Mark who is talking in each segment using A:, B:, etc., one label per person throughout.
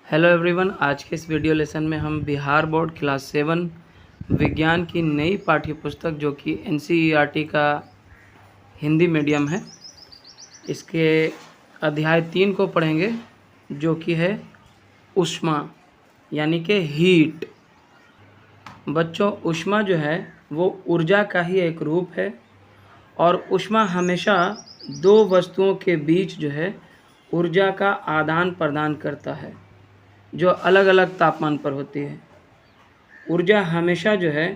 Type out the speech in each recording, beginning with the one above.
A: Hello everyone, आज के इस वीडियो लेसन में हम बिहार बोर्ड क्लास 7 विज्ञान की नई पाठ्य पुस्तक जो कि NCERT का हिंदी मीडियम है, इसके अध्याय 3 को पढ़ेंगे जो कि है ऊष्मा यानी कि हीट। बच्चों, ऊष्मा जो है वो ऊर्जा का ही एक रूप है और ऊष्मा हमेशा दो वस्तुओं के बीच जो है ऊर्जा का आदान प्रदान करता है जो अलग अलग तापमान पर होती है। ऊर्जा हमेशा जो है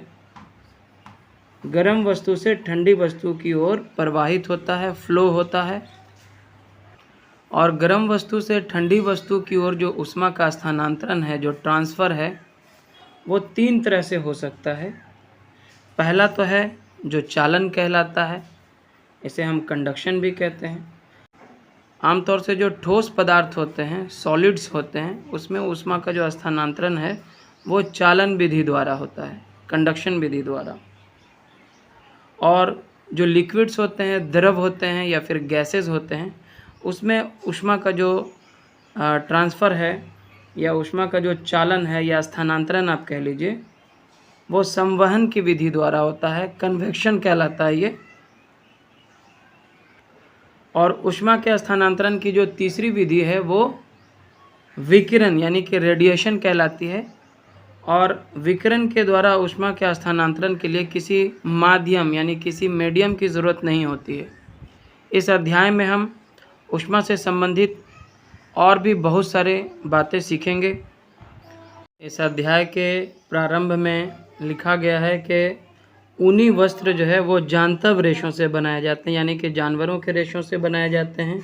A: गर्म वस्तु से ठंडी वस्तु की ओर प्रवाहित होता है, फ्लो होता है। और गर्म वस्तु से ठंडी वस्तु की ओर जो ऊष्मा का स्थानांतरण है, जो ट्रांसफ़र है, वो 3 तरह से हो सकता है। पहला तो है जो चालन कहलाता है, इसे हम कंडक्शन भी कहते हैं। आमतौर से जो ठोस पदार्थ होते हैं, सॉलिड्स होते हैं, उसमें ऊष्मा का जो स्थानांतरण है वो चालन विधि द्वारा होता है, कंडक्शन विधि द्वारा। और जो लिक्विड्स होते हैं, द्रव होते हैं या फिर गैसेस होते हैं, उसमें ऊष्मा का जो ट्रांसफ़र है या ऊष्मा का जो चालन है या स्थानांतरण आप कह लीजिए, वो संवहन की विधि द्वारा होता है, कन्वेक्शन कहलाता है ये। और ऊष्मा के स्थानांतरण की जो तीसरी विधि है वो विकिरण यानी कि रेडिएशन कहलाती है। और विकिरण के द्वारा ऊष्मा के स्थानांतरण के लिए किसी माध्यम यानी किसी मीडियम की ज़रूरत नहीं होती है। इस अध्याय में हम ऊष्मा से संबंधित और भी बहुत सारे बातें सीखेंगे। इस अध्याय के प्रारंभ में लिखा गया है कि ऊनी वस्त्र जो है वो जांतव रेशों से बनाए जाते हैं, यानी कि जानवरों के रेशों से बनाए जाते हैं।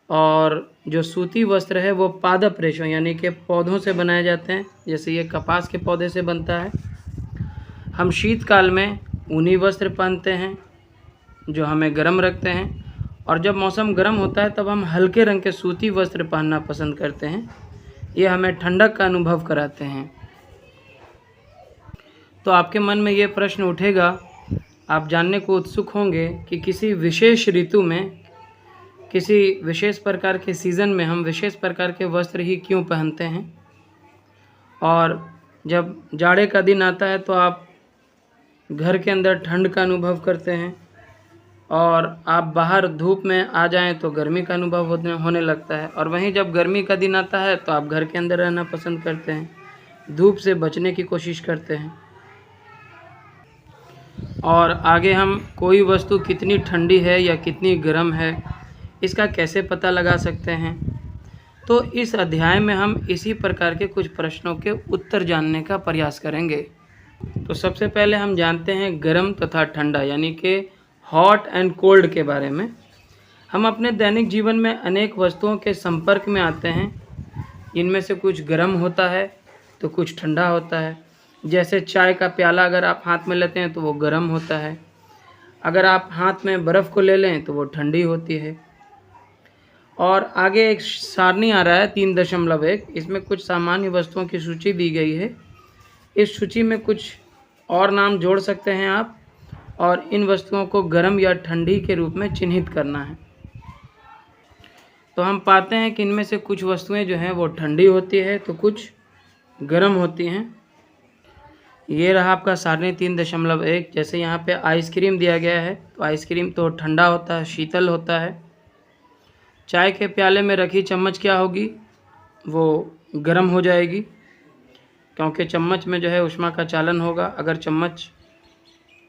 A: और जो सूती वस्त्र है वो पादप रेशों यानी कि पौधों से बनाए जाते हैं, जैसे ये कपास के पौधे से बनता है। हम शीतकाल में ऊनी वस्त्र पहनते हैं जो हमें गर्म रखते हैं, और जब मौसम गर्म होता है तब हम हल्के रंग के सूती वस्त्र पहनना पसंद करते हैं। ये हमें ठंडक का अनुभव कराते हैं। तो आपके मन में ये प्रश्न उठेगा, आप जानने को उत्सुक होंगे कि किसी विशेष ऋतु में, किसी विशेष प्रकार के सीज़न में हम विशेष प्रकार के वस्त्र ही क्यों पहनते हैं। और जब जाड़े का दिन आता है तो आप घर के अंदर ठंड का अनुभव करते हैं, और आप बाहर धूप में आ जाएं तो गर्मी का अनुभव होने लगता है। और वहीं जब गर्मी का दिन आता है तो आप घर के अंदर रहना पसंद करते हैं, धूप से बचने की कोशिश करते हैं। और आगे हम कोई वस्तु कितनी ठंडी है या कितनी गर्म है इसका कैसे पता लगा सकते हैं। तो इस अध्याय में हम इसी प्रकार के कुछ प्रश्नों के उत्तर जानने का प्रयास करेंगे। तो सबसे पहले हम जानते हैं गर्म तथा ठंडा यानी कि हॉट एंड कोल्ड के बारे में। हम अपने दैनिक जीवन में अनेक वस्तुओं के संपर्क में आते हैं, इनमें से कुछ गर्म होता है तो कुछ ठंडा होता है। जैसे चाय का प्याला अगर आप हाथ में लेते हैं तो वो गर्म होता है, अगर आप हाथ में बर्फ़ को ले लें तो वो ठंडी होती है। और आगे एक सारणी आ रहा है 3.1, इसमें कुछ सामान्य वस्तुओं की सूची दी गई है। इस सूची में कुछ और नाम जोड़ सकते हैं आप, और इन वस्तुओं को गर्म या ठंडी के रूप में चिन्हित करना है। तो हम पाते हैं कि इनमें से कुछ वस्तुएं जो हैं वो ठंडी होती है तो कुछ गर्म होती हैं। ये रहा आपका सारणी 3.1। जैसे यहाँ पे आइसक्रीम दिया गया है तो आइसक्रीम तो ठंडा होता है, शीतल होता है। चाय के प्याले में रखी चम्मच क्या होगी, वो गर्म हो जाएगी, क्योंकि चम्मच में जो है ऊष्मा का चालन होगा। अगर चम्मच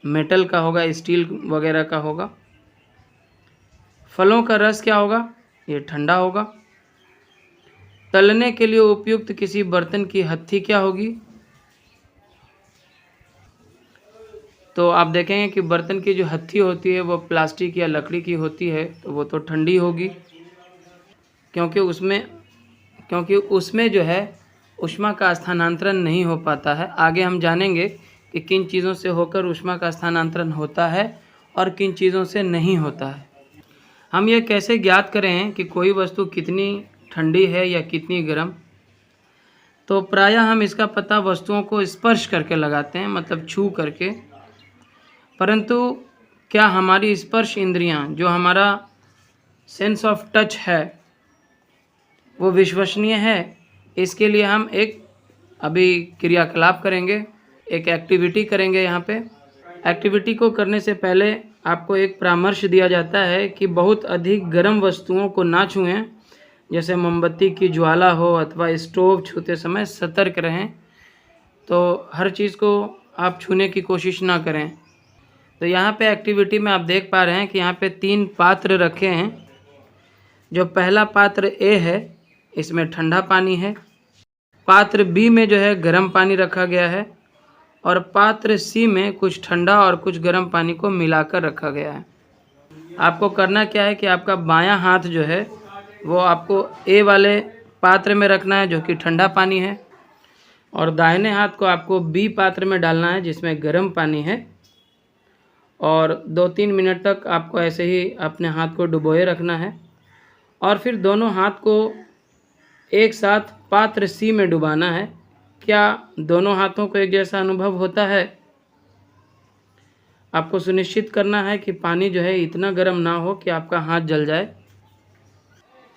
A: मेटल का होगा, स्टील वगैरह का होगा। फलों का रस क्या होगा, ये ठंडा होगा। तलने के लिए उपयुक्त किसी बर्तन की हत्थी क्या होगी, तो आप देखेंगे कि बर्तन की जो हत्थी होती है वो प्लास्टिक या लकड़ी की होती है, तो वो तो ठंडी होगी, क्योंकि उसमें जो है ऊष्मा का स्थानांतरण नहीं हो पाता है। आगे हम जानेंगे कि किन चीज़ों से होकर ऊष्मा का स्थानांतरण होता है और किन चीज़ों से नहीं होता है। हम ये कैसे ज्ञात करें कि कोई वस्तु कितनी ठंडी है या कितनी गर्म, तो प्रायः हम इसका पता वस्तुओं को स्पर्श करके लगाते हैं, मतलब छू करके। परंतु क्या हमारी स्पर्श इंद्रियां, जो हमारा सेंस ऑफ टच है, वो विश्वसनीय है इसके लिए हम एक अभी क्रियाकलाप करेंगे, एक एक्टिविटी करेंगे। यहाँ पे एक्टिविटी को करने से पहले आपको एक परामर्श दिया जाता है कि बहुत अधिक गर्म वस्तुओं को ना छुएं, जैसे मोमबत्ती की ज्वाला हो अथवा स्टोव छूते समय सतर्क रहें। तो हर चीज़ को आप छूने की कोशिश ना करें। तो यहाँ पे एक्टिविटी में आप देख पा रहे हैं कि यहाँ पे 3 पात्र रखे हैं। जो पहला पात्र ए है, इसमें ठंडा पानी है। पात्र बी में जो है गर्म पानी रखा गया है और पात्र सी में कुछ ठंडा और कुछ गर्म पानी को मिलाकर रखा गया है। आपको करना क्या है कि आपका बायां हाथ जो है वो आपको ए वाले पात्र में रखना है जो कि ठंडा पानी है, और दाहिने हाथ को आपको बी पात्र में डालना है जिसमें गर्म पानी है। और 2-3 मिनट तक आपको ऐसे ही अपने हाथ को डुबोए रखना है और फिर दोनों हाथ को एक साथ पात्र सी में डुबाना है। क्या दोनों हाथों को एक जैसा अनुभव होता है? आपको सुनिश्चित करना है कि पानी जो है इतना गर्म ना हो कि आपका हाथ जल जाए,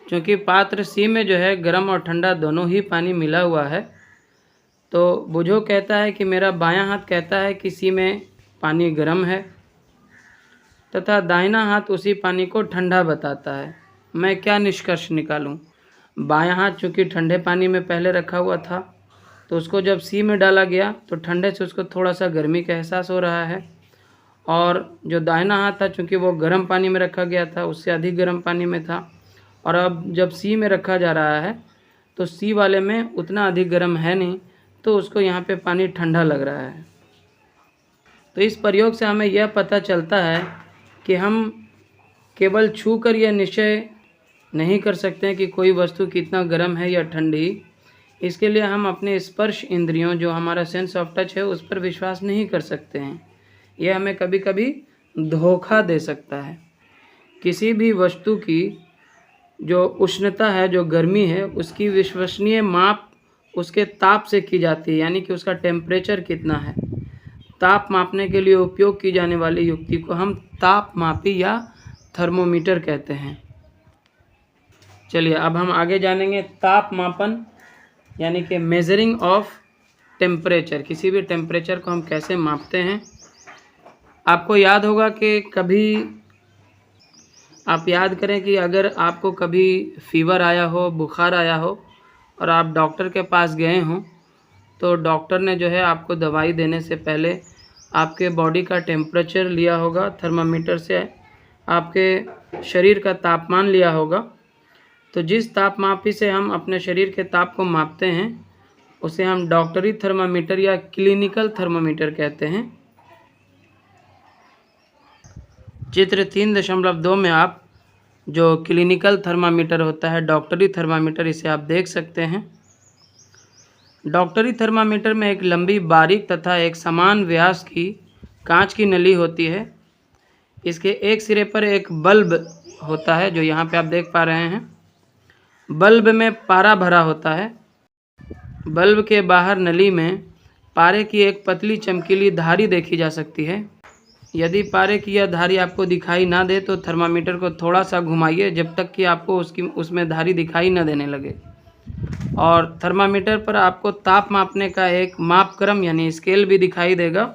A: क्योंकि पात्र सी में जो है गर्म और ठंडा दोनों ही पानी मिला हुआ है। तो बुझो कहता है कि मेरा बायां हाथ कहता है कि सी में पानी गर्म है, तथा दाहिना हाथ उसी पानी को ठंडा बताता है। मैं क्या निष्कर्ष निकालूं? बायां हाथ चूँकि ठंडे पानी में पहले रखा हुआ था, तो उसको जब सी में डाला गया तो ठंडे से उसको थोड़ा सा गर्मी का एहसास हो रहा है, और जो दाहिना हाथ था चूँकि वो गर्म पानी में रखा गया था, उससे अधिक गर्म पानी में था, और अब जब सी में रखा जा रहा है तो सी वाले में उतना अधिक गर्म है नहीं, तो उसको यहाँ पे पानी ठंडा लग रहा है। तो इस प्रयोग से हमें यह पता चलता है कि हम केवल छू कर यह निश्चय नहीं कर सकते हैं कि कोई वस्तु कितना गर्म है या ठंडी। इसके लिए हम अपने स्पर्श इंद्रियों, जो हमारा सेंस ऑफ टच है, उस पर विश्वास नहीं कर सकते हैं। यह हमें कभी कभी धोखा दे सकता है। किसी भी वस्तु की जो उष्णता है, जो गर्मी है, उसकी विश्वसनीय माप उसके ताप से की जाती है, यानी कि उसका टेम्परेचर कितना है। ताप मापने के लिए उपयोग की जाने वाली युक्ति को हम ताप मापी या थर्मोमीटर कहते हैं। चलिए अब हम आगे जानेंगे ताप मापन, यानी कि मेजरिंग ऑफ टेम्परेचर। किसी भी टेम्परेचर को हम कैसे मापते हैं। आपको याद होगा कि कभी आप याद करें कि अगर आपको कभी फीवर आया हो, बुखार आया हो, और आप डॉक्टर के पास गए हों, तो डॉक्टर ने जो है आपको दवाई देने से पहले आपके बॉडी का टेम्परेचर लिया होगा, थर्मामीटर से आपके शरीर का तापमान लिया होगा। तो जिस तापमापी से हम अपने शरीर के ताप को मापते हैं उसे हम डॉक्टरी थर्मामीटर या क्लिनिकल थर्मामीटर कहते हैं। चित्र 3.2 में आप जो क्लिनिकल थर्मामीटर होता है, डॉक्टरी थर्मामीटर, इसे आप देख सकते हैं। डॉक्टरी थर्मामीटर में एक लंबी, बारीक तथा एक समान व्यास की कांच की नली होती है। इसके एक सिरे पर एक बल्ब होता है, जो यहाँ पे आप देख पा रहे हैं। बल्ब में पारा भरा होता है। बल्ब के बाहर नली में पारे की एक पतली चमकीली धारी देखी जा सकती है। यदि पारे की यह धारी आपको दिखाई ना दे तो थर्मामीटर को थोड़ा सा घुमाइए जब तक कि आपको उसमें धारी दिखाई न देने लगे। और थर्मामीटर पर आपको ताप मापने का एक मापक्रम यानी स्केल भी दिखाई देगा।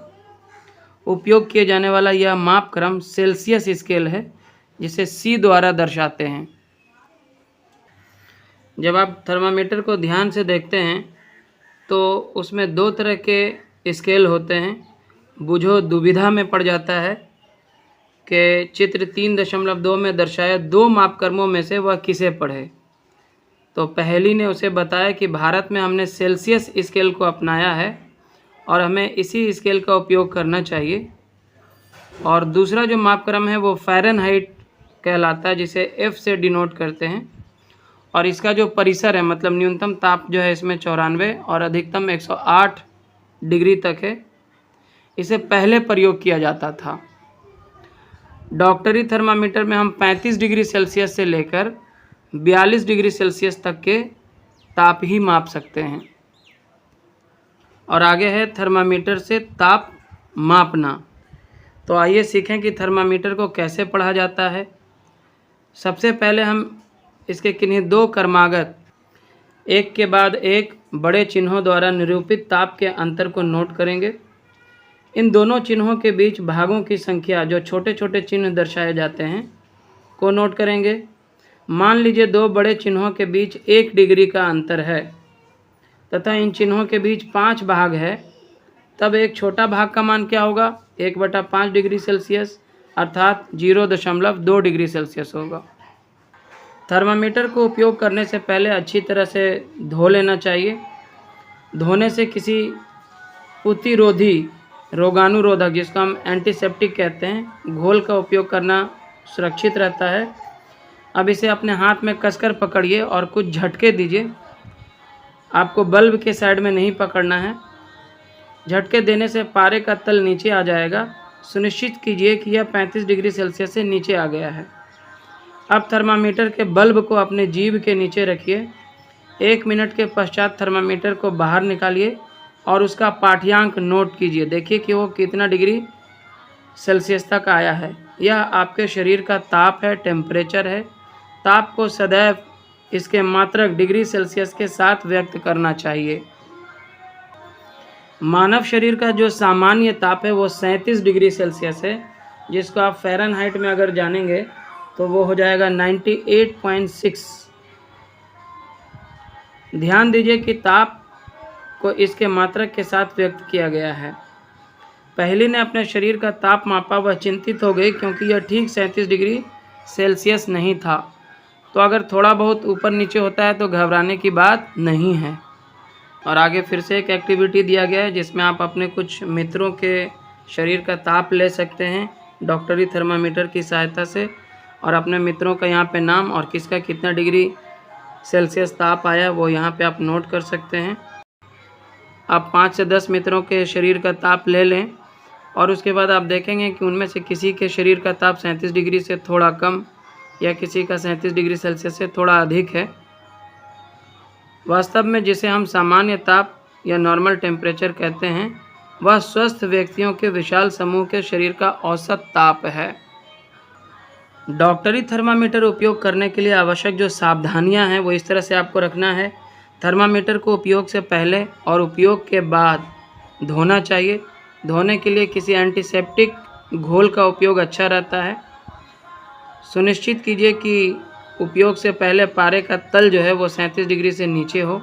A: उपयोग किए जाने वाला यह मापक्रम सेल्सियस स्केल है, जिसे C द्वारा दर्शाते हैं। जब आप थर्मामीटर को ध्यान से देखते हैं तो उसमें 2 तरह के स्केल होते हैं। बुझो दुविधा में पड़ जाता है कि चित्र 3.2 में दर्शाया 2 मापक्रमों में से वह किसे पढ़े। तो पहली ने उसे बताया कि भारत में हमने सेल्सियस स्केल को अपनाया है और हमें इसी स्केल का उपयोग करना चाहिए। और दूसरा जो मापक्रम है वो फ़ारेनहाइट कहलाता है, जिसे F से डिनोट करते हैं। और इसका जो परिसर है, मतलब न्यूनतम ताप जो है इसमें 94 और अधिकतम 108 डिग्री तक है। इसे पहले प्रयोग किया जाता था। डॉक्टरी थर्मामीटर में हम 35 डिग्री सेल्सियस से लेकर 42 डिग्री सेल्सियस तक के ताप ही माप सकते हैं। और आगे है थर्मामीटर से ताप मापना। तो आइए सीखें कि थर्मामीटर को कैसे पढ़ा जाता है। सबसे पहले हम इसके किन्हीं 2 क्रमागत एक के बाद एक बड़े चिन्हों द्वारा निरूपित ताप के अंतर को नोट करेंगे। इन दोनों चिन्हों के बीच भागों की संख्या, जो छोटे छोटे चिन्ह दर्शाए जाते हैं, को नोट करेंगे। मान लीजिए दो बड़े चिन्हों के बीच 1 डिग्री का अंतर है तथा इन चिन्हों के बीच 5 भाग है, तब एक छोटा भाग का मान क्या होगा? 1/5 डिग्री सेल्सियस अर्थात 0.2 डिग्री सेल्सियस होगा। थर्मामीटर को उपयोग करने से पहले अच्छी तरह से धो लेना चाहिए। धोने से किसी प्रतिरोधी रोगाणुरोधक, जिसको हम एंटीसेप्टिक कहते हैं, घोल का उपयोग करना सुरक्षित रहता है। अब इसे अपने हाथ में कसकर पकड़िए और कुछ झटके दीजिए। आपको बल्ब के साइड में नहीं पकड़ना है। झटके देने से पारे का तल नीचे आ जाएगा। सुनिश्चित कीजिए कि यह 35 डिग्री सेल्सियस से नीचे आ गया है। अब थर्मामीटर के बल्ब को अपने जीभ के नीचे रखिए। 1 मिनट के पश्चात थर्मामीटर को बाहर निकालिए और उसका पाठ्यांक नोट कीजिए। देखिए कि वो कितना डिग्री सेल्सियस तक आया है। यह आपके शरीर का ताप है, टेम्परेचर है। ताप को सदैव इसके मात्रक डिग्री सेल्सियस के साथ व्यक्त करना चाहिए। मानव शरीर का जो सामान्य ताप है वो 37 डिग्री सेल्सियस है, जिसको आप फ़ारेनहाइट में अगर जानेंगे तो वो हो जाएगा 98.6। ध्यान दीजिए कि ताप को इसके मात्रक के साथ व्यक्त किया गया है। पहली ने अपने शरीर का ताप मापा, वह चिंतित हो गई क्योंकि यह ठीक 37 डिग्री सेल्सियस नहीं था। तो अगर थोड़ा बहुत ऊपर नीचे होता है तो घबराने की बात नहीं है। और आगे फिर से एक एक्टिविटी दिया गया है जिसमें आप अपने कुछ मित्रों के शरीर का ताप ले सकते हैं डॉक्टरी थर्मामीटर की सहायता से, और अपने मित्रों का यहाँ पे नाम और किसका कितना डिग्री सेल्सियस ताप आया वो यहाँ पे आप नोट कर सकते हैं। आप 5 से 10 मित्रों के शरीर का ताप ले लें और उसके बाद आप देखेंगे कि उनमें से किसी के शरीर का ताप 37 डिग्री से थोड़ा कम या किसी का 37 डिग्री सेल्सियस से थोड़ा अधिक है। वास्तव में जिसे हम सामान्य ताप या नॉर्मल टेम्परेचर कहते हैं, वह स्वस्थ व्यक्तियों के विशाल समूह के शरीर का औसत ताप है। डॉक्टरी थर्मामीटर उपयोग करने के लिए आवश्यक जो सावधानियां हैं वो इस तरह से आपको रखना है। थर्मामीटर को उपयोग से पहले और उपयोग के बाद धोना चाहिए। धोने के लिए किसी एंटीसेप्टिक घोल का उपयोग अच्छा रहता है। सुनिश्चित कीजिए कि उपयोग से पहले पारे का तल जो है वो 37 डिग्री से नीचे हो।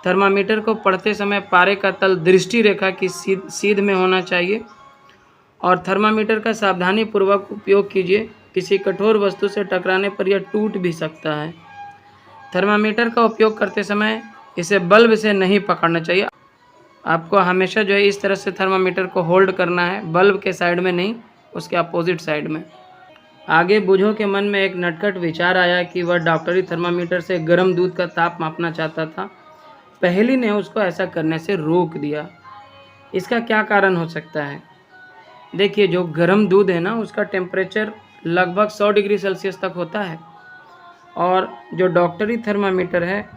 A: थर्मामीटर को पढ़ते समय पारे का तल दृष्टि रेखा की सीध में होना चाहिए और थर्मामीटर का सावधानीपूर्वक उपयोग कीजिए। किसी कठोर वस्तु से टकराने पर यह टूट भी सकता है। थर्मामीटर का उपयोग करते समय इसे बल्ब से नहीं पकड़ना चाहिए। आपको हमेशा जो है इस तरह से थर्मामीटर को होल्ड करना है, बल्ब के साइड में नहीं, उसके अपोजिट साइड में। आगे बूझों के मन में एक नटखट विचार आया कि वह डॉक्टरी थर्मामीटर से गर्म दूध का ताप मापना चाहता था। पहेली ने उसको ऐसा करने से रोक दिया। इसका क्या कारण हो सकता है? देखिए, जो गर्म दूध है ना, उसका टेम्परेचर लगभग 100 डिग्री सेल्सियस तक होता है और जो डॉक्टरी थर्मामीटर है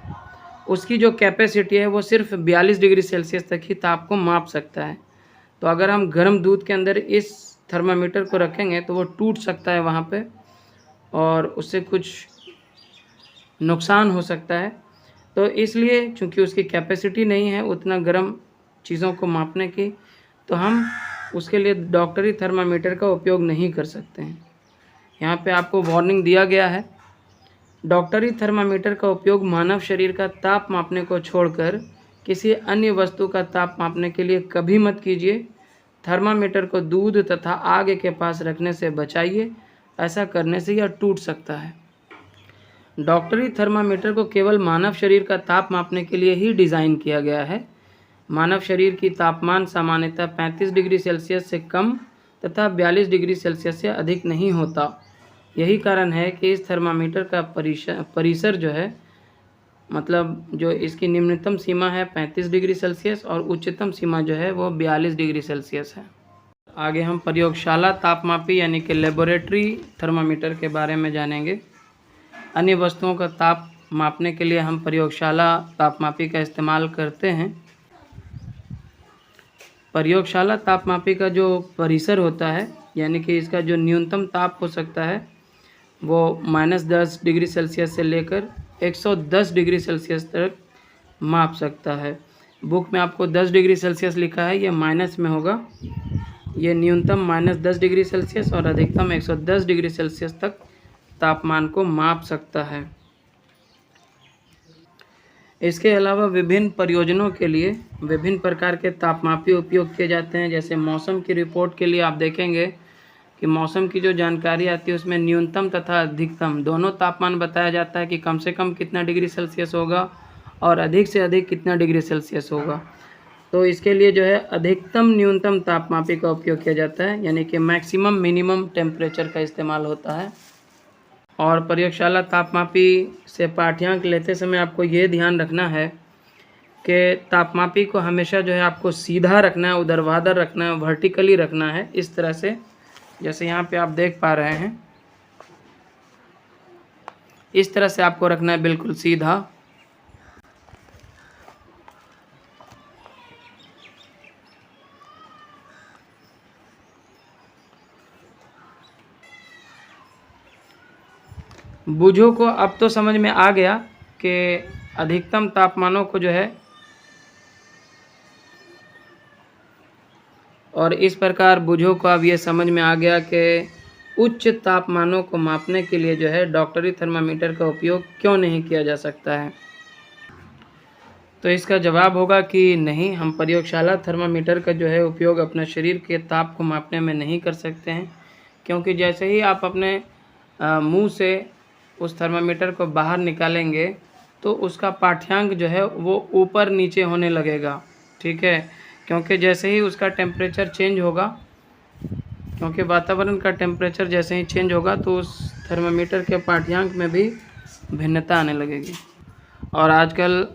A: उसकी जो कैपेसिटी है वो सिर्फ 42 डिग्री सेल्सियस तक ही ताप को माप सकता है। तो अगर हम गर्म दूध के अंदर इस थर्मामीटर को रखेंगे तो वो टूट सकता है वहाँ पे और उससे कुछ नुकसान हो सकता है। तो इसलिए चूँकि उसकी कैपेसिटी नहीं है उतना गर्म चीज़ों को मापने की, तो हम उसके लिए डॉक्टरी थर्मामीटर का उपयोग नहीं कर सकते हैं। यहाँ पे आपको वार्निंग दिया गया है। डॉक्टरी थर्मामीटर का उपयोग मानव शरीर का ताप मापने को छोड़कर किसी अन्य वस्तु का ताप मापने के लिए कभी मत कीजिए। थर्मामीटर को दूध तथा आग के पास रखने से बचाइए, ऐसा करने से यह टूट सकता है। डॉक्टरी थर्मामीटर को केवल मानव शरीर का ताप मापने के लिए ही डिज़ाइन किया गया है। मानव शरीर की तापमान सामान्यतः 35 डिग्री सेल्सियस से कम तथा 42 डिग्री सेल्सियस से अधिक नहीं होता। यही कारण है कि इस थर्मामीटर का परिसर जो है, मतलब जो इसकी निम्नतम सीमा है 35 डिग्री सेल्सियस और उच्चतम सीमा जो है वो 42 डिग्री सेल्सियस है। आगे हम प्रयोगशाला तापमापी यानी कि लेबोरेटरी थर्मामीटर के बारे में जानेंगे। अन्य वस्तुओं का ताप मापने के लिए हम प्रयोगशाला तापमापी का इस्तेमाल करते हैं। प्रयोगशाला तापमापी का जो परिसर होता है यानी कि इसका जो न्यूनतम ताप हो सकता है वो -10 डिग्री सेल्सियस से लेकर 110 डिग्री सेल्सियस तक माप सकता है। बुक में आपको 10 डिग्री सेल्सियस लिखा है, ये माइनस में होगा। ये न्यूनतम -10 डिग्री सेल्सियस और अधिकतम 110 डिग्री सेल्सियस तक तापमान को माप सकता है। इसके अलावा विभिन्न प्रयोजनों के लिए विभिन्न प्रकार के तापमापी उपयोग किए जाते हैं। जैसे मौसम की रिपोर्ट के लिए आप देखेंगे कि मौसम की जो जानकारी आती है उसमें न्यूनतम तथा अधिकतम दोनों तापमान बताया जाता है कि कम से कम कितना डिग्री सेल्सियस होगा और अधिक से अधिक कितना डिग्री सेल्सियस होगा। तो इसके लिए जो है अधिकतम न्यूनतम तापमापी का उपयोग किया जाता है, यानी कि मैक्सिमम मिनिमम टेम्परेचर का इस्तेमाल होता है। और प्रयोगशाला तापमापी से पाठ्यांक लेते समय आपको ये ध्यान रखना है कि तापमापी को हमेशा जो है आपको सीधा रखना है, ऊर्ध्वाधर रखना है, वर्टिकली रखना है। इस तरह से जैसे यहाँ पे आप देख पा रहे हैं, इस तरह से आपको रखना है, बिल्कुल सीधा। बुझो को अब तो समझ में आ गया कि अधिकतम तापमानों को जो है और इस प्रकार बुझो को अब ये समझ में आ गया कि उच्च तापमानों को मापने के लिए जो है डॉक्टरी थर्मामीटर का उपयोग क्यों नहीं किया जा सकता है। तो इसका जवाब होगा कि नहीं, हम प्रयोगशाला थर्मामीटर का जो है उपयोग अपने शरीर के ताप को मापने में नहीं कर सकते हैं, क्योंकि जैसे ही आप अपने मुंह से उस थर्मामीटर को बाहर निकालेंगे तो उसका पाठ्यांक जो है वो ऊपर नीचे होने लगेगा, ठीक है। क्योंकि जैसे ही उसका टेम्परेचर चेंज होगा, क्योंकि वातावरण का टेम्परेचर जैसे ही चेंज होगा तो उस थर्मामीटर के पाठ्यांक में भी भिन्नता आने लगेगी। और आजकल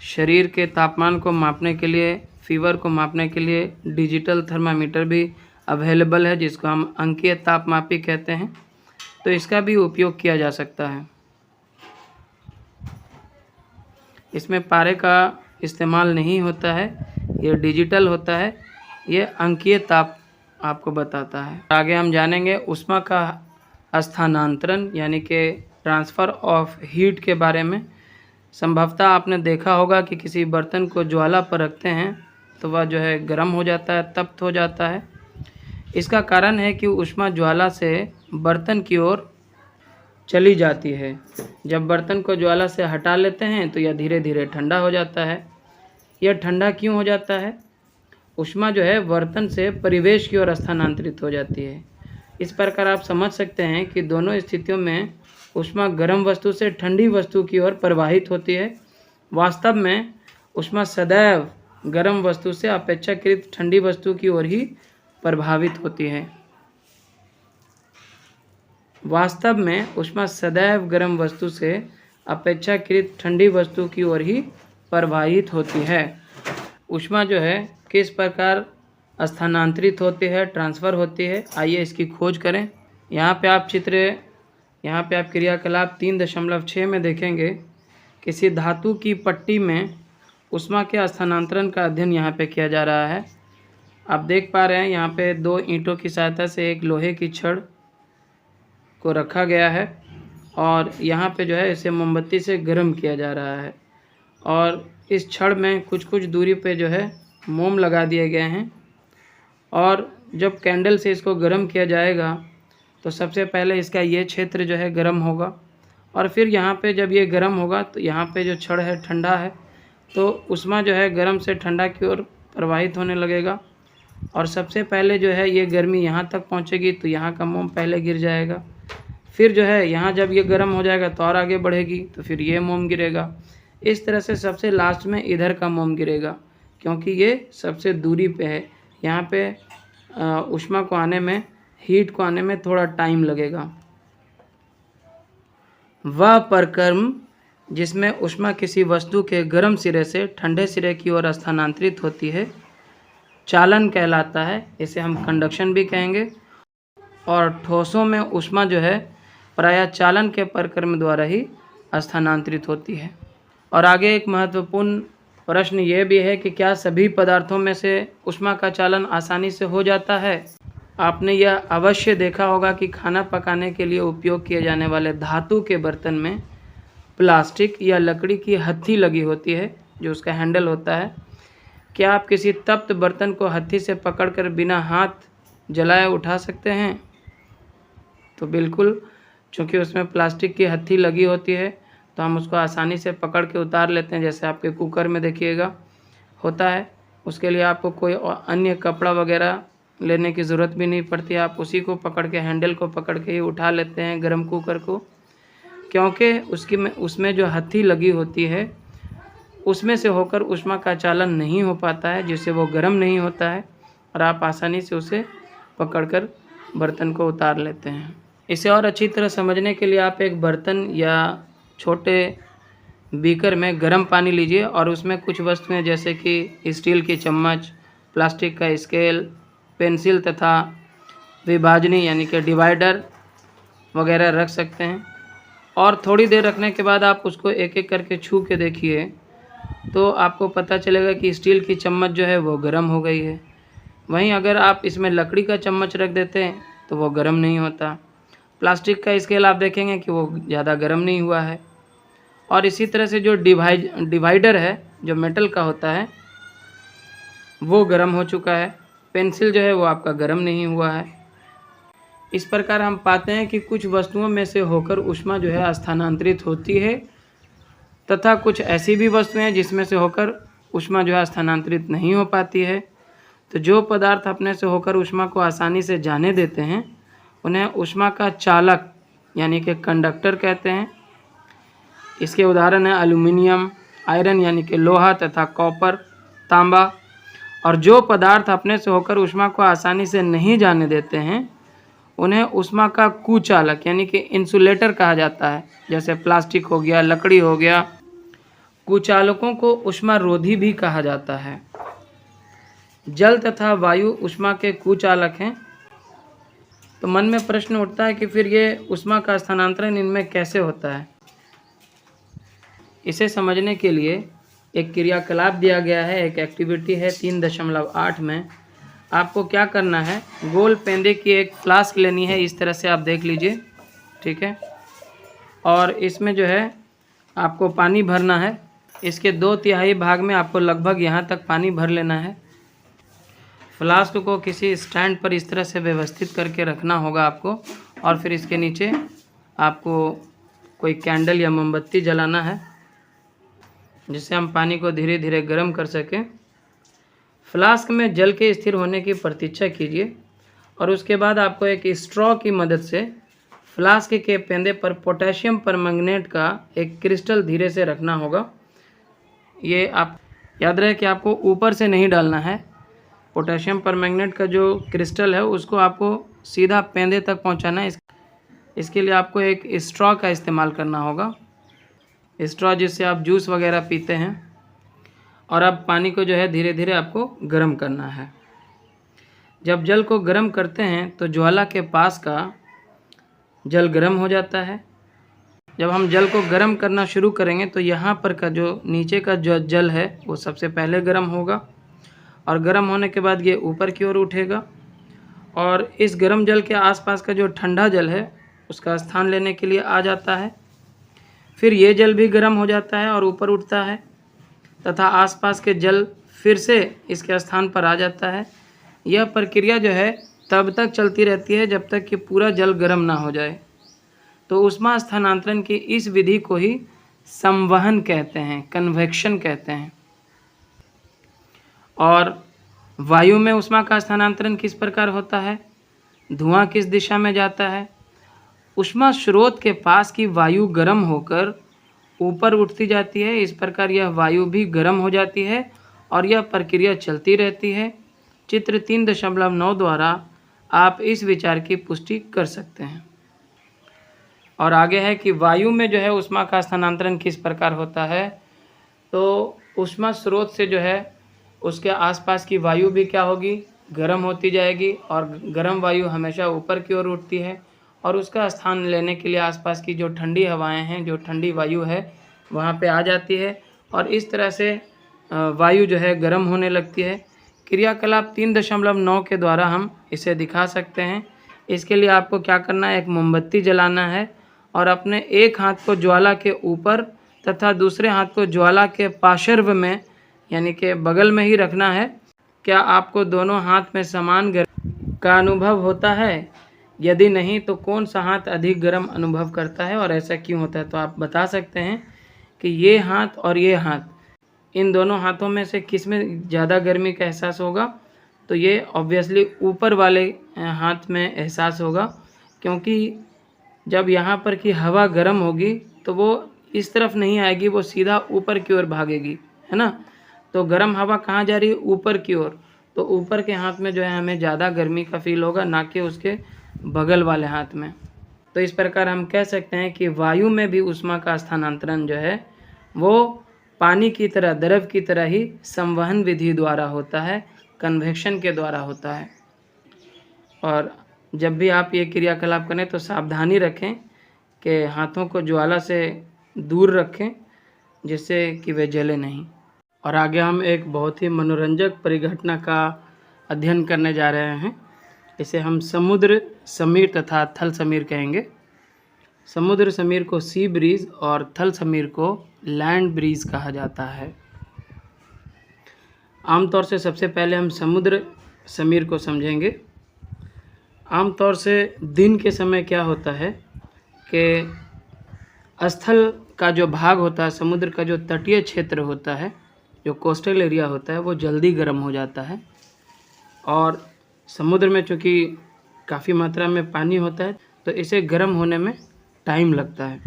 A: शरीर के तापमान को मापने के लिए, फीवर को मापने के लिए डिजिटल थर्मामीटर भी अवेलेबल है, जिसको हम अंकीय तापमापी कहते हैं। तो इसका भी उपयोग किया जा सकता है। इसमें पारे का इस्तेमाल नहीं होता है, ये डिजिटल होता है, ये अंकीय ताप आपको बताता है। आगे हम जानेंगे ऊष्मा का स्थानांतरण यानी कि ट्रांसफ़र ऑफ हीट के बारे में। संभवतः आपने देखा होगा कि किसी बर्तन को ज्वाला पर रखते हैं तो वह जो है गर्म हो जाता है, तप्त हो जाता है। इसका कारण है कि ऊष्मा ज्वाला से बर्तन की ओर चली जाती है। जब बर्तन को ज्वाला से हटा लेते हैं तो यह धीरे धीरे ठंडा हो जाता है। यह ठंडा क्यों हो जाता है? ऊष्मा जो है बर्तन से परिवेश की ओर स्थानांतरित हो जाती है। इस प्रकार आप समझ सकते हैं कि दोनों स्थितियों में ऊष्मा गर्म वस्तु से ठंडी वस्तु की ओर प्रवाहित होती है। वास्तव में ऊष्मा सदैव गर्म वस्तु से अपेक्षाकृत ठंडी वस्तु की ओर ही प्रभावित होती है। वास्तव में ऊष्मा सदैव गर्म वस्तु से अपेक्षाकृत ठंडी वस्तु की ओर ही प्रवाहित होती है। ऊष्मा जो है किस प्रकार स्थानांतरित होती है, ट्रांसफ़र होती है, आइए इसकी खोज करें। यहाँ पे आप क्रियाकलाप 3.6 में देखेंगे, किसी धातु की पट्टी में ऊष्मा के स्थानांतरण का अध्ययन यहाँ पे किया जा रहा है। आप देख पा रहे हैं यहाँ पे 2 ईंटों की सहायता से एक लोहे की छड़ को रखा गया है और यहाँ पे जो है इसे मोमबत्ती से गर्म किया जा रहा है और इस छड़ में कुछ कुछ दूरी पे जो है मोम लगा दिए गए हैं। और जब कैंडल से इसको गर्म किया जाएगा तो सबसे पहले इसका ये क्षेत्र जो है गर्म होगा और फिर यहाँ पे जब ये गर्म होगा तो यहाँ पे जो छड़ है ठंडा है, तो ऊष्मा जो है गर्म से ठंडा की ओर प्रवाहित होने लगेगा और सबसे पहले जो है ये गर्मी यहाँ तक पहुँचेगी तो यहाँ का मोम पहले गिर जाएगा। फिर जो है यहाँ जब ये गर्म हो जाएगा तो और आगे बढ़ेगी तो फिर ये मोम गिरेगा। इस तरह से सबसे लास्ट में इधर का मोम गिरेगा, क्योंकि ये सबसे दूरी पे है। यहाँ पे ऊष्मा को आने में, हीट को आने में थोड़ा टाइम लगेगा। वह प्रक्रम जिसमें ऊष्मा किसी वस्तु के गर्म सिरे से ठंडे सिरे की ओर स्थानांतरित होती है चालन कहलाता है। इसे हम कंडक्शन भी कहेंगे। और ठोसों में ऊष्मा जो है प्रायः चालन के प्रक्रम द्वारा ही स्थानांतरित होती है। और आगे एक महत्वपूर्ण प्रश्न ये भी है कि क्या सभी पदार्थों में से ऊष्मा का चालन आसानी से हो जाता है? आपने यह अवश्य देखा होगा कि खाना पकाने के लिए उपयोग किए जाने वाले धातु के बर्तन में प्लास्टिक या लकड़ी की हत्थी लगी होती है जो उसका हैंडल होता है, क्या आप किसी तप्त बर्तन को हत्थी से पकड़कर बिना हाथ जलाए उठा सकते हैं? तो बिल्कुल, चूँकि उसमें प्लास्टिक की हत्थी लगी होती है तो हम उसको आसानी से पकड़ के उतार लेते हैं। जैसे आपके कुकर में देखिएगा होता है, उसके लिए आपको कोई अन्य कपड़ा वगैरह लेने की ज़रूरत भी नहीं पड़ती, आप उसी को पकड़ के, हैंडल को पकड़ के ही उठा लेते हैं गरम कुकर को, क्योंकि उसमें जो हत्थी लगी होती है उसमें से होकर ऊष्मा का चालन नहीं हो पाता है, जिससे वो गर्म नहीं होता है और आप आसानी से उसे पकड़कर बर्तन को उतार लेते हैं। इसे और अच्छी तरह समझने के लिए आप एक बर्तन या छोटे बीकर में गर्म पानी लीजिए और उसमें कुछ वस्तुएं जैसे कि स्टील की चम्मच, प्लास्टिक का स्केल, पेंसिल तथा विभाजनी यानी कि डिवाइडर वगैरह रख सकते हैं। और थोड़ी देर रखने के बाद आप उसको एक एक करके छू के देखिए तो आपको पता चलेगा कि स्टील की चम्मच जो है वो गर्म हो गई है। वहीं अगर आप इसमें लकड़ी का चम्मच रख देते हैं तो वो गर्म नहीं होता। प्लास्टिक का स्केल आप देखेंगे कि वो ज़्यादा गर्म नहीं हुआ है। और इसी तरह से जो डिवाइडर है जो मेटल का होता है वो गर्म हो चुका है। पेंसिल जो है वो आपका गर्म नहीं हुआ है। इस प्रकार हम पाते हैं कि कुछ वस्तुओं में से होकर ऊष्मा जो है स्थानांतरित होती है तथा कुछ ऐसी भी वस्तुएं हैं जिसमें से होकर ऊष्मा जो है स्थानांतरित नहीं हो पाती है। तो जो पदार्थ अपने से होकर ऊष्मा को आसानी से जाने देते हैं उन्हें ऊष्मा का चालक यानी कि कंडक्टर कहते हैं। इसके उदाहरण हैं एल्युमिनियम, आयरन यानी कि लोहा तथा कॉपर, तांबा। और जो पदार्थ अपने से होकर ऊष्मा को आसानी से नहीं जाने देते हैं उन्हें ऊष्मा का कुचालक यानी कि इंसुलेटर कहा जाता है। जैसे प्लास्टिक हो गया, लकड़ी हो गया। कुचालकों को ऊष्मारोधी भी कहा जाता है। जल तथा वायु ऊष्मा के कुचालक हैं। तो मन में प्रश्न उठता है कि फिर ये ऊष्मा का स्थानांतरण इनमें कैसे होता है। इसे समझने के लिए एक क्रियाकलाप दिया गया है, एक एक्टिविटी है 3.8 में। आपको क्या करना है, गोल पेंदे की एक फ्लास्क लेनी है, इस तरह से आप देख लीजिए, ठीक है। और इसमें जो है आपको पानी भरना है। इसके 2/3 भाग में आपको लगभग यहाँ तक पानी भर लेना है। फ्लास्क को किसी स्टैंड पर इस तरह से व्यवस्थित करके रखना होगा आपको। और फिर इसके नीचे आपको कोई कैंडल या मोमबत्ती जलाना है जिससे हम पानी को धीरे धीरे गर्म कर सकें। फ्लास्क में जल के स्थिर होने की प्रतीक्षा कीजिए और उसके बाद आपको एक स्ट्रॉ की मदद से फ्लास्क के पेंदे पर पोटेशियम परमैंगनेट का एक क्रिस्टल धीरे से रखना होगा। ये आप याद रहे कि आपको ऊपर से नहीं डालना है। पोटेशियम परमैंगनेट का जो क्रिस्टल है उसको आपको सीधा पेंदे तक पहुंचाना है। इसके लिए आपको एक स्ट्रॉ का इस्तेमाल करना होगा, स्ट्रॉ जिससे आप जूस वगैरह पीते हैं। और अब पानी को जो है धीरे धीरे आपको गर्म करना है। जब जल को गर्म करते हैं तो ज्वाला के पास का जल गर्म हो जाता है। जब हम जल को गर्म करना शुरू करेंगे तो यहाँ पर का जो नीचे का जो जल है वो सबसे पहले गर्म होगा और गर्म होने के बाद ये ऊपर की ओर उठेगा और इस गर्म जल के आसपास का जो ठंडा जल है उसका स्थान लेने के लिए आ जाता है। फिर ये जल भी गर्म हो जाता है और ऊपर उठता है तथा आसपास के जल फिर से इसके स्थान पर आ जाता है। यह प्रक्रिया जो है तब तक चलती रहती है जब तक कि पूरा जल गर्म ना हो जाए। तो ऊष्मा स्थानांतरण की इस विधि को ही संवहन कहते हैं, कन्वेक्शन कहते हैं। और वायु में ऊष्मा का स्थानांतरण किस प्रकार होता है, धुआं किस दिशा में जाता है। ऊष्मा स्रोत के पास की वायु गर्म होकर ऊपर उठती जाती है। इस प्रकार यह वायु भी गर्म हो जाती है और यह प्रक्रिया चलती रहती है। चित्र 3.9 द्वारा आप इस विचार की पुष्टि कर सकते हैं। और आगे है कि वायु में जो है ऊष्मा का स्थानांतरण किस प्रकार होता है। तो ऊष्मा स्रोत से जो है उसके आसपास की वायु भी क्या होगी, गर्म होती जाएगी और गर्म वायु हमेशा ऊपर की ओर उठती है और उसका स्थान लेने के लिए आसपास की जो ठंडी हवाएं हैं, जो ठंडी वायु है वहाँ पे आ जाती है और इस तरह से वायु जो है गर्म होने लगती है। क्रियाकलाप 3.9 के द्वारा हम इसे दिखा सकते हैं। इसके लिए आपको क्या करना है, एक मोमबत्ती जलाना है और अपने एक हाथ को ज्वाला के ऊपर तथा दूसरे हाथ को ज्वाला के पार्श्व में यानी कि बगल में ही रखना है। क्या आपको दोनों हाथ में समान गर्मी का अनुभव होता है? यदि नहीं तो कौन सा हाथ अधिक गर्म अनुभव करता है और ऐसा क्यों होता है? तो आप बता सकते हैं कि ये हाथ और ये हाथ, इन दोनों हाथों में से किस में ज़्यादा गर्मी का एहसास होगा? तो ये ऑब्वियसली ऊपर वाले हाथ में एहसास होगा, क्योंकि जब यहाँ पर की हवा गर्म होगी तो वो इस तरफ नहीं आएगी, वो सीधा ऊपर की ओर भागेगी, है ना। तो गर्म हवा कहाँ जा रही है? ऊपर की ओर। तो ऊपर के हाथ में जो है हमें ज़्यादा गर्मी का फील होगा, ना कि उसके बगल वाले हाथ में। तो इस प्रकार हम कह सकते हैं कि वायु में भी ऊष्मा का स्थानांतरण जो है वो पानी की तरह, द्रव की तरह ही संवहन विधि द्वारा होता है, कन्वेक्शन के द्वारा होता है। और जब भी आप ये क्रियाकलाप करें तो सावधानी रखें कि हाथों को ज्वाला से दूर रखें, जिससे कि वे जले नहीं। और आगे हम एक बहुत ही मनोरंजक परिघटना का अध्ययन करने जा रहे हैं। इसे हम समुद्र समीर तथा थल समीर कहेंगे। समुद्र समीर को सी ब्रीज और थल समीर को लैंड ब्रीज कहा जाता है। आमतौर से सबसे पहले हम समुद्र समीर को समझेंगे। आमतौर से दिन के समय क्या होता है कि स्थल का जो भाग होता है, समुद्र का जो तटीय क्षेत्र होता है, जो कोस्टल एरिया होता है, वो जल्दी गर्म हो जाता है। और समुद्र में चूँकि काफ़ी मात्रा में पानी होता है तो इसे गर्म होने में टाइम लगता है।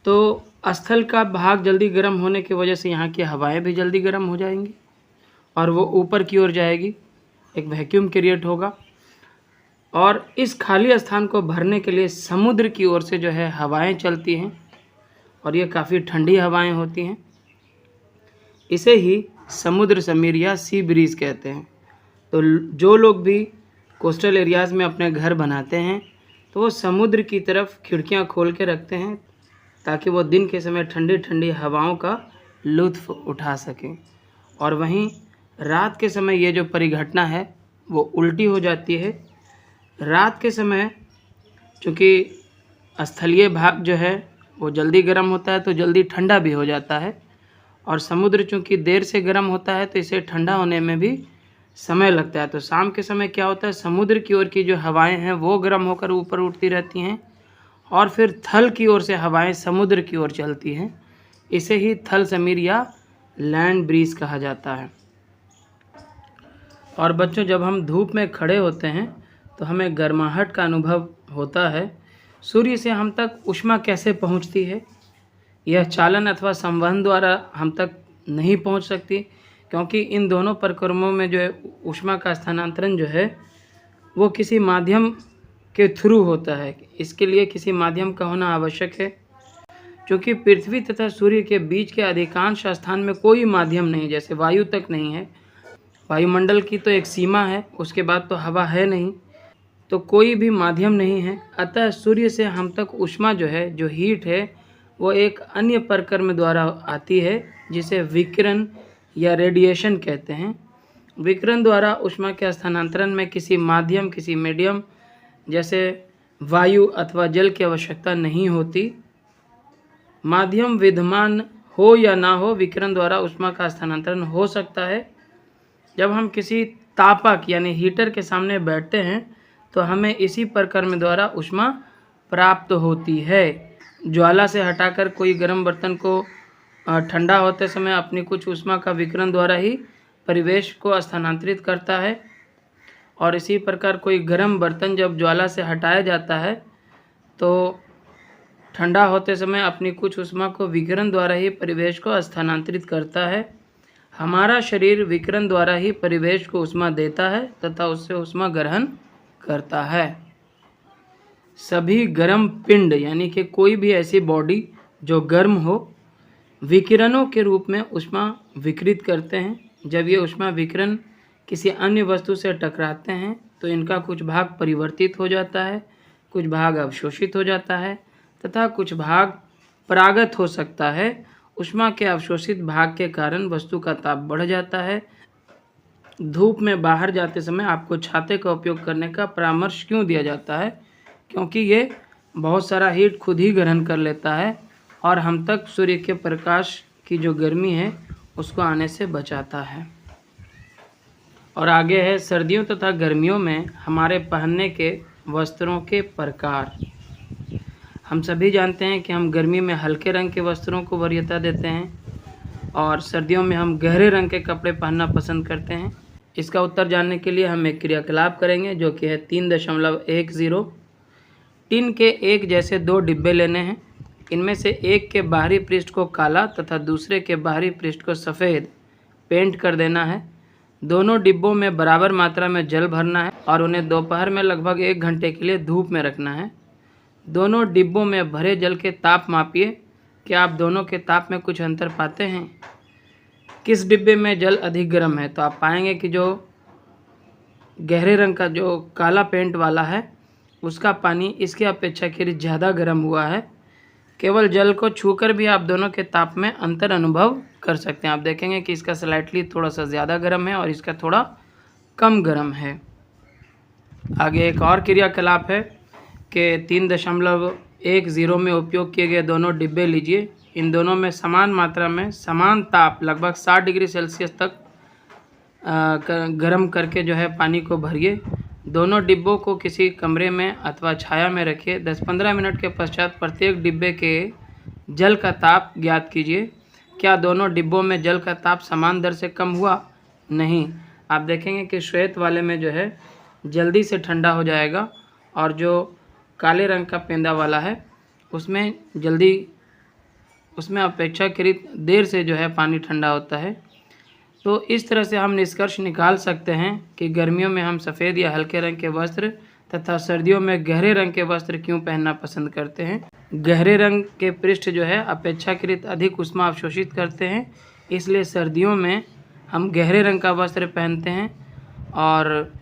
A: तो स्थल का भाग जल्दी गर्म होने की वजह से यहाँ की हवाएं भी जल्दी गर्म हो जाएंगी और वो ऊपर की ओर जाएगी, एक वैक्यूम क्रिएट होगा। और इस खाली स्थान को भरने के लिए समुद्र की ओर से जो है हवाएं चलती हैं और ये काफ़ी ठंडी हवाएं होती हैं। इसे ही समुद्र समीर या सी ब्रीज कहते हैं। तो जो लोग भी कोस्टल एरियाज़ में अपने घर बनाते हैं तो वो समुद्र की तरफ खिड़कियां खोल के रखते हैं ताकि वो दिन के समय ठंडी ठंडी हवाओं का लुत्फ़ उठा सकें। और वहीं रात के समय ये जो परिघटना है वो उल्टी हो जाती है। रात के समय चूँकि स्थलीय भाग जो है वो जल्दी गर्म होता है तो जल्दी ठंडा भी हो जाता है, और समुद्र चूँकि देर से गर्म होता है तो इसे ठंडा होने में भी समय लगता है। तो शाम के समय क्या होता है, समुद्र की ओर की जो हवाएं हैं वो गर्म होकर ऊपर उठती रहती हैं और फिर थल की ओर से हवाएं समुद्र की ओर चलती हैं। इसे ही थल समीर या लैंड ब्रीज कहा जाता है। और बच्चों, जब हम धूप में खड़े होते हैं तो हमें गर्माहट का अनुभव होता है। सूर्य से हम तक ऊष्मा कैसे पहुंचती है? यह चालन अथवा संवहन द्वारा हम तक नहीं पहुंच सकती, क्योंकि इन दोनों प्रक्रमों में जो है ऊष्मा का स्थानांतरण जो है वो किसी माध्यम के थ्रू होता है। इसके लिए किसी माध्यम का होना आवश्यक है। क्योंकि पृथ्वी तथा सूर्य के बीच के अधिकांश स्थान में कोई माध्यम नहीं, जैसे वायु तक नहीं है। वायुमंडल की तो एक सीमा है, उसके बाद तो हवा है नहीं, तो कोई भी माध्यम नहीं है। अतः सूर्य से हम तक ऊष्मा जो है, जो हीट है, वो एक अन्य प्रक्रम द्वारा आती है जिसे विकिरण या रेडिएशन कहते हैं। विकिरण द्वारा ऊष्मा के स्थानांतरण में किसी माध्यम, किसी मीडियम जैसे वायु अथवा जल की आवश्यकता नहीं होती। माध्यम विद्यमान हो या ना हो, विकिरण द्वारा ऊष्मा का स्थानांतरण हो सकता है। जब हम किसी तापक यानी हीटर के सामने बैठते हैं तो हमें इसी प्रक्रम द्वारा ऊष्मा प्राप्त होती है। ज्वाला से हटाकर कोई गर्म बर्तन को ठंडा होते समय अपनी कुछ ऊष्मा का विकिरण द्वारा ही परिवेश को स्थानांतरित करता है, और इसी प्रकार कोई गर्म बर्तन जब ज्वाला से हटाया जाता है तो ठंडा होते समय अपनी कुछ ऊष्मा को विकिरण द्वारा ही परिवेश को स्थानांतरित करता है। हमारा शरीर विकिरण द्वारा ही परिवेश को ऊष्मा देता है तथा उससे ऊष्मा ग्रहण करता है। सभी गर्म पिंड यानी कि कोई भी ऐसी बॉडी जो गर्म हो, विकिरणों के रूप में ऊष्मा विकिरित करते हैं। जब ये ऊष्मा विकिरण किसी अन्य वस्तु से टकराते हैं तो इनका कुछ भाग परिवर्तित हो जाता है, कुछ भाग अवशोषित हो जाता है तथा कुछ भाग परागत हो सकता है। ऊष्मा के अवशोषित भाग के कारण वस्तु का ताप बढ़ जाता है। धूप में बाहर जाते समय आपको छाते का उपयोग करने का परामर्श क्यों दिया जाता है? क्योंकि ये बहुत सारा हीट खुद ही ग्रहण कर लेता है और हम तक सूर्य के प्रकाश की जो गर्मी है उसको आने से बचाता है। और आगे है सर्दियों तथा गर्मियों में हमारे पहनने के वस्त्रों के प्रकार। हम सभी जानते हैं कि हम गर्मी में हल्के रंग के वस्त्रों को वरीयता देते हैं और सर्दियों में हम गहरे रंग के कपड़े पहनना पसंद करते हैं। इसका उत्तर जानने के लिए हम एक क्रियाकलाप करेंगे जो कि है 3.10। टिन के एक जैसे 2 डिब्बे लेने हैं। इनमें से एक के बाहरी पृष्ठ को काला तथा दूसरे के बाहरी पृष्ठ को सफ़ेद पेंट कर देना है। दोनों डिब्बों में बराबर मात्रा में जल भरना है और उन्हें दोपहर में लगभग 1 घंटे के लिए धूप में रखना है। दोनों डिब्बों में भरे जल के ताप मापिए। क्या आप दोनों के ताप में कुछ अंतर पाते हैं? किस डिब्बे में जल अधिक गर्म है? तो आप पाएंगे कि जो गहरे रंग का जो काला पेंट वाला है उसका पानी इसके अपेक्षाकृत ज़्यादा गर्म हुआ है। केवल जल को छूकर भी आप दोनों के ताप में अंतर अनुभव कर सकते हैं। आप देखेंगे कि इसका स्लाइटली थोड़ा सा ज़्यादा गर्म है और इसका थोड़ा कम गर्म है। आगे एक और क्रियाकलाप है कि 3.10 में उपयोग किए गए दोनों डिब्बे लीजिए। इन दोनों में समान मात्रा में समान ताप लगभग 60 डिग्री सेल्सियस तक गर्म करके जो है पानी को भरिए। दोनों डिब्बों को किसी कमरे में अथवा छाया में रखिए। 10-15 मिनट के पश्चात प्रत्येक डिब्बे के जल का ताप ज्ञात कीजिए। क्या दोनों डिब्बों में जल का ताप समान दर से कम हुआ? नहीं। आप देखेंगे कि श्वेत वाले में जो है जल्दी से ठंडा हो जाएगा और जो काले रंग का पेंदा वाला है उसमें अपेक्षाकृत देर से जो है पानी ठंडा होता है। तो इस तरह से हम निष्कर्ष निकाल सकते हैं कि गर्मियों में हम सफ़ेद या हल्के रंग के वस्त्र तथा सर्दियों में गहरे रंग के वस्त्र क्यों पहनना पसंद करते हैं। गहरे रंग के पृष्ठ जो है अपेक्षाकृत अधिक ऊष्मा अवशोषित करते हैं, इसलिए सर्दियों में हम गहरे रंग का वस्त्र पहनते हैं और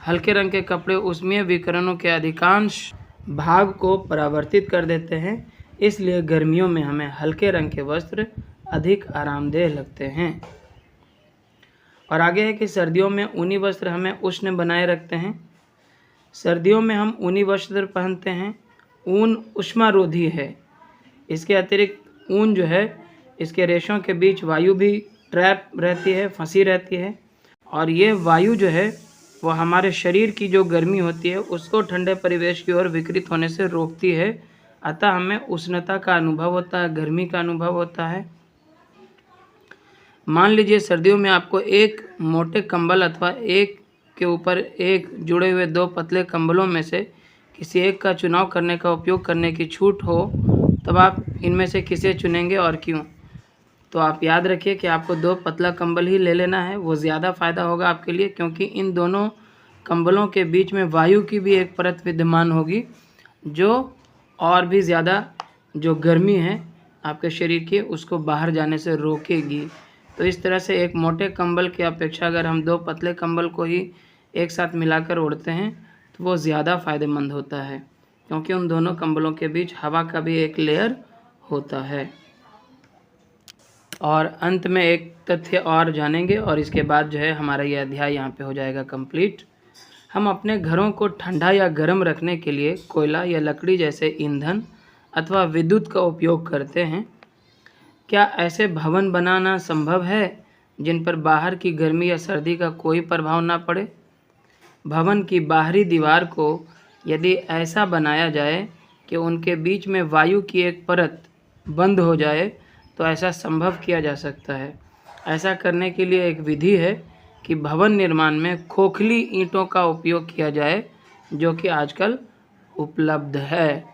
A: हल्के रंग के कपड़े ऊष्मीय विकिरणों के अधिकांश भाग को परावर्तित कर देते हैं, इसलिए गर्मियों में हमें हल्के रंग के वस्त्र अधिक आरामदेह लगते हैं। और आगे है कि सर्दियों में ऊनी वस्त्र हमें उष्ण बनाए रखते हैं। सर्दियों में हम ऊनी वस्त्र पहनते हैं। ऊन ऊष्मारोधी है। इसके अतिरिक्त ऊन जो है इसके रेशों के बीच वायु भी ट्रैप रहती है, फंसी रहती है और ये वायु जो है वो हमारे शरीर की जो गर्मी होती है उसको ठंडे परिवेश की ओर विकृत होने से रोकती है। अतः हमें उष्णता का अनुभव होता है, गर्मी का अनुभव होता है। मान लीजिए सर्दियों में आपको एक मोटे कंबल अथवा एक के ऊपर एक जुड़े हुए 2 पतले कंबलों में से किसी एक का चुनाव करने का उपयोग करने की छूट हो, तब आप इनमें से किसे चुनेंगे और क्यों? तो आप याद रखिए कि आपको 2 पतला कंबल ही ले लेना है, वो ज़्यादा फ़ायदा होगा आपके लिए, क्योंकि इन दोनों कंबलों के बीच में वायु की भी एक परत विद्यमान होगी जो और भी ज़्यादा जो गर्मी है आपके शरीर की उसको बाहर जाने से रोकेगी। तो इस तरह से एक मोटे कंबल की अपेक्षा अगर हम 2 पतले कंबल को ही एक साथ मिलाकर ओढ़ते हैं तो वो ज़्यादा फ़ायदेमंद होता है, क्योंकि उन दोनों कंबलों के बीच हवा का भी एक लेयर होता है। और अंत में एक तथ्य और जानेंगे और इसके बाद जो है हमारा ये अध्याय यहाँ पे हो जाएगा कंप्लीट। हम अपने घरों को ठंडा या गर्म रखने के लिए कोयला या लकड़ी जैसे ईंधन अथवा विद्युत का उपयोग करते हैं। क्या ऐसे भवन बनाना संभव है जिन पर बाहर की गर्मी या सर्दी का कोई प्रभाव ना पड़े? भवन की बाहरी दीवार को यदि ऐसा बनाया जाए कि उनके बीच में वायु की एक परत बंद हो जाए तो ऐसा संभव किया जा सकता है। ऐसा करने के लिए एक विधि है कि भवन निर्माण में खोखली ईंटों का उपयोग किया जाए, जो कि आजकल उपलब्ध है।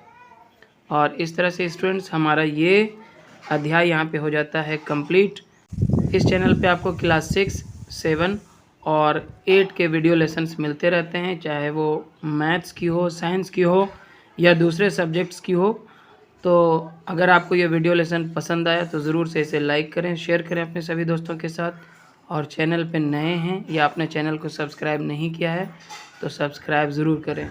A: और इस तरह से स्टूडेंट्स हमारा ये अध्याय यहाँ पे हो जाता है कंप्लीट। इस चैनल पे आपको क्लास 6, 7 और 8 के वीडियो लेसन्स मिलते रहते हैं, चाहे वो मैथ्स की हो, साइंस की हो या दूसरे सब्जेक्ट्स की हो। तो अगर आपको ये वीडियो लेसन पसंद आया तो ज़रूर से इसे लाइक करें, शेयर करें अपने सभी दोस्तों के साथ। और चैनल पे नए हैं या अपने चैनल को सब्सक्राइब नहीं किया है तो सब्सक्राइब ज़रूर करें।